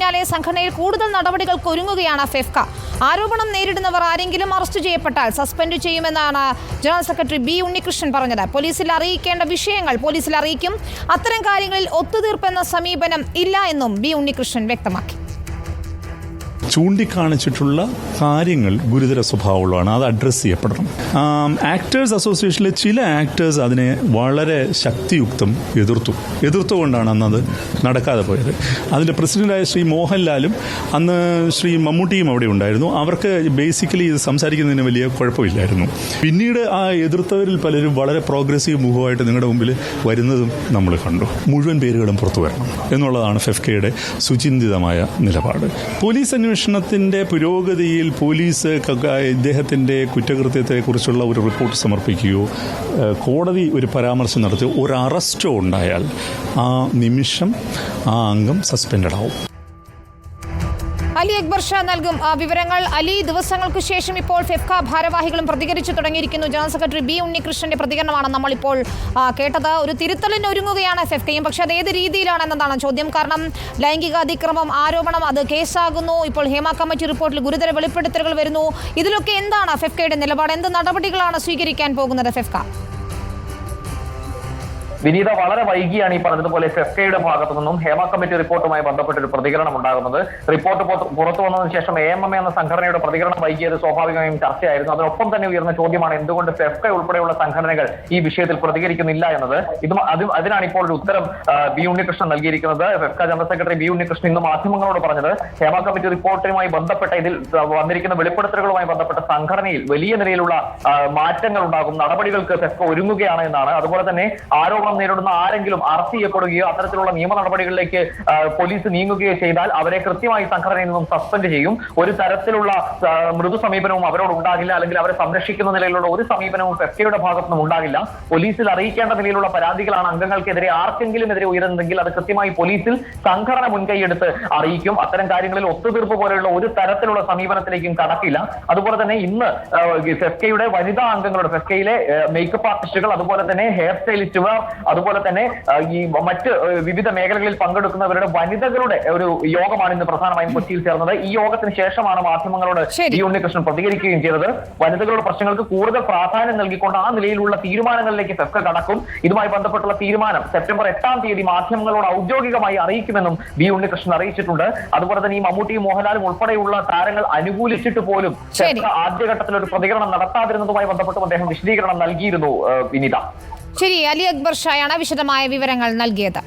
പിന്നാലെ സംഘടനയിൽ കൂടുതൽ നടപടികൾക്ക് ഒരുങ്ങുകയാണ് ഫെഫ്ക. ആരോപണം നേരിടുന്നവർ ആരെങ്കിലും അറസ്റ്റ് ചെയ്യപ്പെട്ടാൽ സസ്പെൻഡ് ചെയ്യുമെന്നാണ് ജനറൽ സെക്രട്ടറി ബി ഉണ്ണികൃഷ്ണൻ പറഞ്ഞത്. പോലീസിൽ അറിയിക്കേണ്ട വിഷയങ്ങൾ പോലീസിൽ അറിയിക്കും. അത്തരം കാര്യങ്ങളിൽ ഒത്തുതീർപ്പെന്ന സമീപനം ഇല്ല എന്നും ബി ഉണ്ണികൃഷ്ണൻ വ്യക്തമാക്കി. ചൂണ്ടിക്കാണിച്ചിട്ടുള്ള കാര്യങ്ങൾ ഗുരുതര സ്വഭാവമുള്ളതാണ്, അത് അഡ്രസ്സ് ചെയ്യപ്പെടണം. ആക്ടേഴ്സ് അസോസിയേഷനിലെ ചില ആക്ടേഴ്സ് അതിനെ വളരെ ശക്തിയുക്തം എതിർത്തുകൊണ്ടാണ് അന്നത് നടക്കാതെ പോയത്. അതിൻ്റെ പ്രസിഡന്റായ ശ്രീ മോഹൻലാലും അന്ന് ശ്രീ മമ്മൂട്ടിയും അവിടെ ഉണ്ടായിരുന്നു. അവർക്ക് ബേസിക്കലി ഇത് സംസാരിക്കുന്നതിന് വലിയ കുഴപ്പമില്ലായിരുന്നു. പിന്നീട് ആ എതിർത്തവരിൽ പലരും വളരെ പ്രോഗ്രസീവ് മുഖമായിട്ട് നിങ്ങളുടെ മുമ്പിൽ വരുന്നതും നമ്മൾ കണ്ടു. മുഴുവൻ പേരുകളും പുറത്തു വരണം എന്നുള്ളതാണ് ഫെഫ്കയുടെ സുചിന്തിതമായ നിലപാട്. പോലീസ് അന്വേഷണത്തിന്റെ പുരോഗതിയിൽ പോലീസ് ഇദ്ദേഹത്തിന്റെ കുറ്റകൃത്യത്തെക്കുറിച്ചുള്ള ഒരു റിപ്പോർട്ട് സമർപ്പിക്കുകയോ കോടതി ഒരു പരാമർശം നടത്തിയോ ഒരു അറസ്റ്റോ ഉണ്ടായാൽ ആ നിമിഷം ആ അംഗം സസ്പെൻഡഡ് ആവും. അലി അക്ബർ ഷാ നൽകും വിവരങ്ങൾ. അലി, ദിവസങ്ങൾക്ക് ശേഷം ഇപ്പോൾ ഫെഫ്ക ഭാരവാഹികളും പ്രതികരിച്ചു തുടങ്ങിയിരിക്കുന്നു. ജനറൽ സെക്രട്ടറി ബി ഉണ്ണികൃഷ്ണന്റെ പ്രതികരണമാണ് നമ്മളിപ്പോൾ കേട്ടത്. ഒരു തിരുത്തലിന് ഒരുങ്ങുകയാണ് ഫെഫ്കയും. പക്ഷെ അത് ഏത് രീതിയിലാണെന്നതാണ് ചോദ്യം. കാരണം ലൈംഗിക അതിക്രമം ആരോപണം അത് കേസാകുന്നു. ഇപ്പോൾ ഹേമ കമ്മിറ്റി റിപ്പോർട്ടിൽ ഗുരുതര വെളിപ്പെടുത്തലുകൾ വരുന്നു. ഇതിലൊക്കെ എന്താണ് ഫെഫ്കയുടെ നിലപാട്? എന്ത് നടപടികളാണ് സ്വീകരിക്കാൻ പോകുന്നത് ഫെഫ്ക? വിനീത, വളരെ വൈകിയാണ് ഈ പറഞ്ഞതുപോലെ ഫെഫ്കയുടെ ഭാഗത്തു നിന്നും ഹേമ കമ്മിറ്റി റിപ്പോർട്ടുമായി ബന്ധപ്പെട്ട ഒരു പ്രതികരണം ഉണ്ടാകുന്നത്. റിപ്പോർട്ട് പുറത്തു വന്നതിന് ശേഷം AMM എന്ന സംഘടനയുടെ പ്രതികരണം വൈകിയത് സ്വാഭാവികമായും ചർച്ചയായിരുന്നു. അതിനൊപ്പം തന്നെ ഉയർന്ന ചോദ്യമാണ് എന്തുകൊണ്ട് ഫെഫ്ക ഉൾപ്പെടെയുള്ള സംഘടനകൾ ഈ വിഷയത്തിൽ പ്രതികരിക്കുന്നില്ല എന്നത്. അതിനാണ് ഇപ്പോൾ ഒരു ഉത്തരം ബി ഉണ്ണികൃഷ്ണൻ നൽകിയിരിക്കുന്നത്. FEFKA general secretary B Unnikrishnan ഇന്ന് മാധ്യമങ്ങളോട് പറഞ്ഞത് ഹേമ കമ്മിറ്റി റിപ്പോർട്ടുമായി ബന്ധപ്പെട്ട ഇതിൽ വന്നിരിക്കുന്ന വെളിപ്പെടുത്തലുകളുമായി ബന്ധപ്പെട്ട സംഘടനയിൽ വലിയ നിലയിലുള്ള മാറ്റങ്ങൾ ഉണ്ടാകും, നടപടികൾക്ക് ഫെഫ്ക ഒരുങ്ങുകയാണ് എന്നാണ്. അതുപോലെ തന്നെ ആരോപണം നേരിടുന്ന ആരെങ്കിലും അറസ്റ്റ് ചെയ്യപ്പെടുകയോ അത്തരത്തിലുള്ള നിയമ നടപടികളിലേക്ക് പോലീസ് നീങ്ങുകയോ ചെയ്താൽ അവരെ കൃത്യമായി സംഘടനയിൽ നിന്നും സസ്പെൻഡ് ചെയ്യും. ഒരു തരത്തിലുള്ള മൃദു സമീപനവും അവരോട് ഉണ്ടാകില്ല, അല്ലെങ്കിൽ അവരെ സംരക്ഷിക്കുന്ന നിലയിലുള്ള ഒരു സമീപനവും ഫെഫ്കയുടെ ഭാഗത്തുനിന്നും ഉണ്ടാകില്ല. പോലീസിൽ അറിയിക്കേണ്ട നിലയിലുള്ള പരാതികളാണ് അംഗങ്ങൾക്കെതിരെ ആർക്കെങ്കിലും എതിരെ ഉയരുന്നതെങ്കിൽ അത് കൃത്യമായി പോലീസിൽ സംഘടന മുൻകൈയെടുത്ത് അറിയിക്കും. അത്തരം കാര്യങ്ങളിൽ ഒത്തുതീർപ്പ് പോലെയുള്ള ഒരു തരത്തിലുള്ള സമീപനത്തിലേക്കും കടക്കില്ല. അതുപോലെ തന്നെ ഇന്ന് ഫെഫ്കയുടെ വനിതാ അംഗങ്ങളുടെ, ഫെഫ്കയിലെ മേക്കപ്പ് ആർട്ടിസ്റ്റുകൾ, അതുപോലെ തന്നെ ഹെയർ സ്റ്റൈലിസ്റ്റുകാർ, അതുപോലെ തന്നെ ഈ മറ്റ് വിവിധ മേഖലകളിൽ പങ്കെടുക്കുന്നവരുടെ വനിതകളുടെ ഒരു യോഗമാണ് ഇന്ന് പ്രധാനമായും കൊച്ചിയിൽ ചേർന്നത്. ഈ യോഗത്തിന് ശേഷമാണ് മാധ്യമങ്ങളോട് ബി ഉണ്ണികൃഷ്ണൻ പ്രതികരിക്കുകയും ചെയ്തത്. വനിതകളുടെ പ്രശ്നങ്ങൾക്ക് കൂടുതൽ പ്രാധാന്യം നൽകിക്കൊണ്ട് ആ നിലയിലുള്ള തീരുമാനങ്ങളിലേക്ക് ഫെഫ്ക കടക്കും. ഇതുമായി ബന്ധപ്പെട്ടുള്ള തീരുമാനം സെപ്റ്റംബർ 8-ാം തീയതി മാധ്യമങ്ങളോട് ഔദ്യോഗികമായി അറിയിക്കുമെന്നും ബി ഉണ്ണികൃഷ്ണൻ അറിയിച്ചിട്ടുണ്ട്. അതുപോലെ തന്നെ ഈ മമ്മൂട്ടിയും മോഹൻലാലും ഉൾപ്പെടെയുള്ള താരങ്ങൾ അനുകൂലിച്ചിട്ട് പോലും ഫെഫ്ക ആദ്യഘട്ടത്തിൽ ഒരു പ്രതികരണം നടത്താതിരുന്നതുമായി ബന്ധപ്പെട്ടും അദ്ദേഹം വിശദീകരണം നൽകിയിരുന്നു. വിനീത, ശരി, അലി അക്ബർ ഷായാണ് വിശദമായ വിവരങ്ങൾ നൽകിയത്.